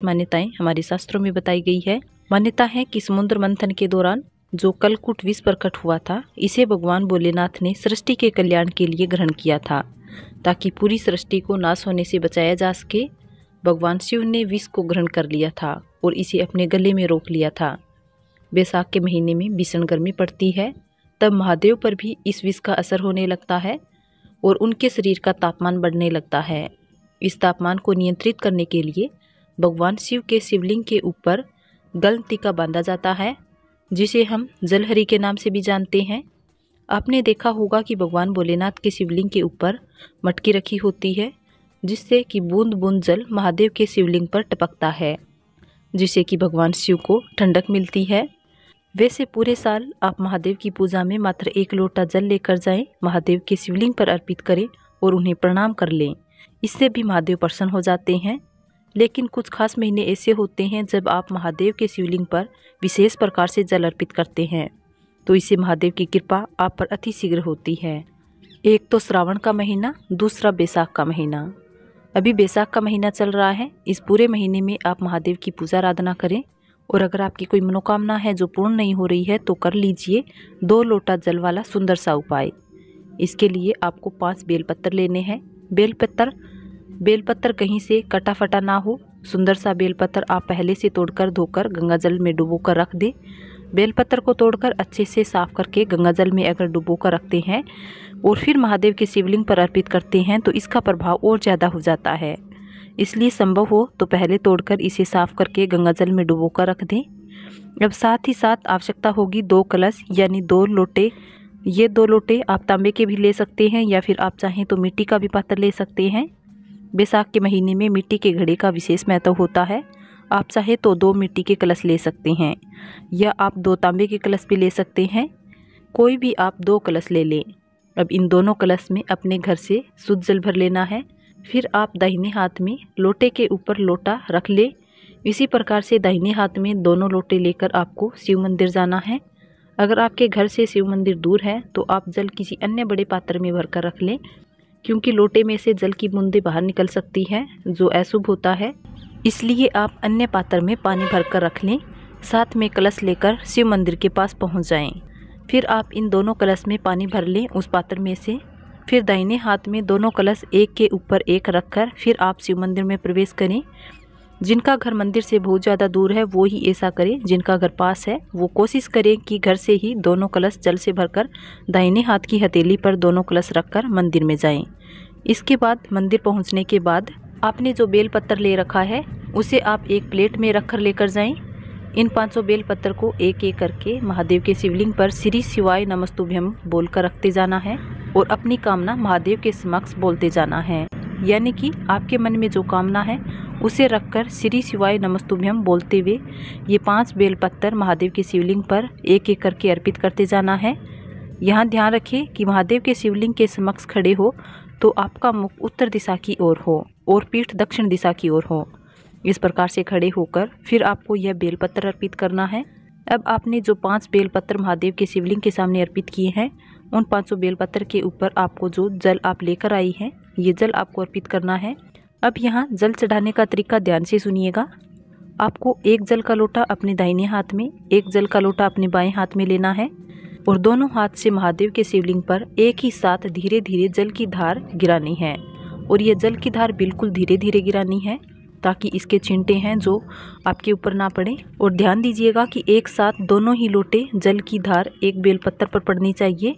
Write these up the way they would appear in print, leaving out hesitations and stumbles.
मान्यताएं हमारे शास्त्रों में बताई गई है। मान्यता है कि समुद्र मंथन के दौरान जो कलकूट विष प्रकट हुआ था, इसे भगवान भोलेनाथ ने सृष्टि के कल्याण के लिए ग्रहण किया था, ताकि पूरी सृष्टि को नाश होने से बचाया जा सके। भगवान शिव ने विष को ग्रहण कर लिया था और इसे अपने गले में रोक लिया था। बैसाख के महीने में भीषण गर्मी पड़ती है, तब महादेव पर भी इस विष का असर होने लगता है और उनके शरीर का तापमान बढ़ने लगता है। इस तापमान को नियंत्रित करने के लिए भगवान शिव के शिवलिंग के ऊपर गलन टीका बांधा जाता है, जिसे हम जलहरी के नाम से भी जानते हैं। आपने देखा होगा कि भगवान भोलेनाथ के शिवलिंग के ऊपर मटकी रखी होती है, जिससे कि बूंद बूंद जल महादेव के शिवलिंग पर टपकता है, जिससे कि भगवान शिव को ठंडक मिलती है। वैसे पूरे साल आप महादेव की पूजा में मात्र 1 लोटा जल लेकर जाएं, महादेव के शिवलिंग पर अर्पित करें और उन्हें प्रणाम कर लें। इससे भी महादेव प्रसन्न हो जाते हैं। लेकिन कुछ खास महीने ऐसे होते हैं जब आप महादेव के शिवलिंग पर विशेष प्रकार से जल अर्पित करते हैं, तो इससे महादेव की कृपा आप पर अति शीघ्र होती है। एक तो श्रावण का महीना, दूसरा बैसाख का महीना। अभी बैसाख का महीना चल रहा है। इस पूरे महीने में आप महादेव की पूजा आराधना करें, और अगर आपकी कोई मनोकामना है जो पूर्ण नहीं हो रही है तो कर लीजिए 2 लोटा जल वाला सुंदर सा उपाय। इसके लिए आपको 5 बेलपत्र लेने हैं। बेलपत्र कहीं से कटा फटा ना हो। सुंदर सा बेलपत्र आप पहले से तोड़कर धोकर गंगा जल में डुबोकर रख दें। बेलपत्र को तोड़कर अच्छे से साफ करके गंगा जल में अगर डुबोकर रखते हैं और फिर महादेव के शिवलिंग पर अर्पित करते हैं तो इसका प्रभाव और ज़्यादा हो जाता है। इसलिए संभव हो तो पहले तोड़कर इसे साफ करके गंगा जल में डुबोकर रख दें। अब साथ ही साथ आवश्यकता होगी 2 कलश यानी 2 लोटे। ये 2 लोटे आप तांबे के भी ले सकते हैं या फिर आप चाहें तो मिट्टी का भी पात्र ले सकते हैं। बैसाख के महीने में मिट्टी के घड़े का विशेष महत्व होता है। आप चाहे तो 2 मिट्टी के कलश ले सकते हैं या आप 2 तांबे के कलश भी ले सकते हैं। कोई भी आप 2 कलश ले लें। अब इन दोनों कलश में अपने घर से शुद्ध जल भर लेना है। फिर आप दाहिने हाथ में लोटे के ऊपर लोटा रख ले। इसी प्रकार से दाहिने हाथ में दोनों लोटे लेकर आपको शिव मंदिर जाना है। अगर आपके घर से शिव मंदिर दूर है तो आप जल किसी अन्य बड़े पात्र में भरकर रख लें, क्योंकि लोटे में से जल की बूंदें बाहर निकल सकती है जो अशुभ होता है। इसलिए आप अन्य पात्र में पानी भरकर रख लें। साथ में कलश लेकर शिव मंदिर के पास पहुंच जाएं। फिर आप इन दोनों कलश में पानी भर लें उस पात्र में से। फिर दाहिने हाथ में दोनों कलश एक के ऊपर एक रखकर फिर आप शिव मंदिर में प्रवेश करें। जिनका घर मंदिर से बहुत ज़्यादा दूर है वो ही ऐसा करें। जिनका घर पास है वो कोशिश करें कि घर से ही दोनों कलश जल से भरकर दाहिने हाथ की हथेली पर दोनों कलश रखकर मंदिर में जाएं। इसके बाद मंदिर पहुंचने के बाद आपने जो बेलपत्र ले रखा है उसे आप एक प्लेट में रखकर लेकर जाएं। इन 500 बेलपत्र को एक एक करके महादेव के शिवलिंग पर श्री शिवाय नमस्तुभ्यम बोलकर रखते जाना है और अपनी कामना महादेव के समक्ष बोलते जाना है। यानी कि आपके मन में जो कामना है उसे रखकर श्री शिवाय नमस्तुभ्यम बोलते हुए ये 5 बेलपत्र महादेव के शिवलिंग पर एक एक करके अर्पित करते जाना है। यहाँ ध्यान रखें कि महादेव के शिवलिंग के समक्ष खड़े हो तो आपका मुख उत्तर दिशा की ओर हो और पीठ दक्षिण दिशा की ओर हो। इस प्रकार से खड़े होकर फिर आपको यह बेलपत्र अर्पित करना है। अब आपने जो 5 बेलपत्र महादेव के शिवलिंग के सामने अर्पित किए हैं, उन 500 बेलपत्र के ऊपर आपको जो जल आप लेकर आई हैं ये जल आपको अर्पित करना है। अब यहाँ जल चढ़ाने का तरीका ध्यान से सुनिएगा। आपको 1 जल का लोटा अपने दाहिने हाथ में, 1 जल का लोटा अपने बाएं हाथ में लेना है और दोनों हाथ से महादेव के शिवलिंग पर एक ही साथ धीरे धीरे जल की धार गिरानी है। और ये जल की धार बिल्कुल धीरे धीरे गिरानी है ताकि इसके छींटे हैं जो आपके ऊपर ना पड़े। और ध्यान दीजिएगा कि एक साथ दोनों ही लोटे जल की धार एक बेलपत्र पर पड़नी चाहिए।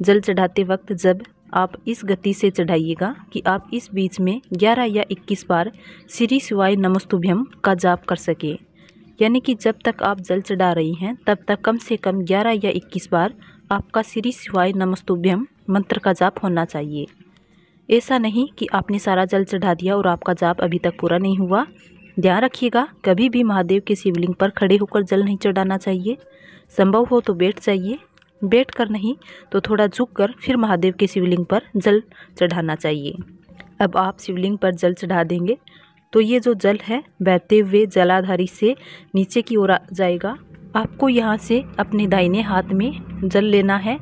जल चढ़ाते वक्त जब आप इस गति से चढ़ाइएगा कि आप इस बीच में 11 या 21 बार श्री शिवाय नमस्तुभ्यम का जाप कर सके। यानी कि जब तक आप जल चढ़ा रही हैं तब तक कम से कम 11 या 21 बार आपका श्री शिवाय नमस्तुभ्यम मंत्र का जाप होना चाहिए। ऐसा नहीं कि आपने सारा जल चढ़ा दिया और आपका जाप अभी तक पूरा नहीं हुआ। ध्यान रखिएगा, कभी भी महादेव के शिवलिंग पर खड़े होकर जल नहीं चढ़ाना चाहिए। संभव हो तो बैठ जाइए, बैठ कर नहीं तो थोड़ा झुक कर फिर महादेव के शिवलिंग पर जल चढ़ाना चाहिए। अब आप शिवलिंग पर जल चढ़ा देंगे तो ये जो जल है बहते हुए जलाधारी से नीचे की ओर आ जाएगा। आपको यहाँ से अपने दाहिने हाथ में जल लेना है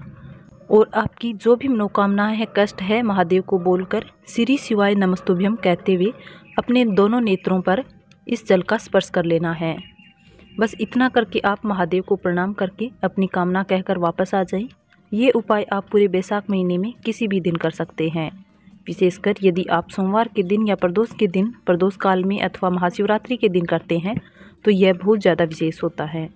और आपकी जो भी मनोकामना है, कष्ट है, महादेव को बोलकर श्री शिवाय नमस्तुभ्यम कहते हुए अपने दोनों नेत्रों पर इस जल का स्पर्श कर लेना है। बस इतना करके आप महादेव को प्रणाम करके अपनी कामना कहकर वापस आ जाएं। ये उपाय आप पूरे बैसाख महीने में किसी भी दिन कर सकते हैं। विशेषकर यदि आप सोमवार के दिन या प्रदोष के दिन, प्रदोष काल में अथवा महाशिवरात्रि के दिन करते हैं तो यह बहुत ज़्यादा विशेष होता है।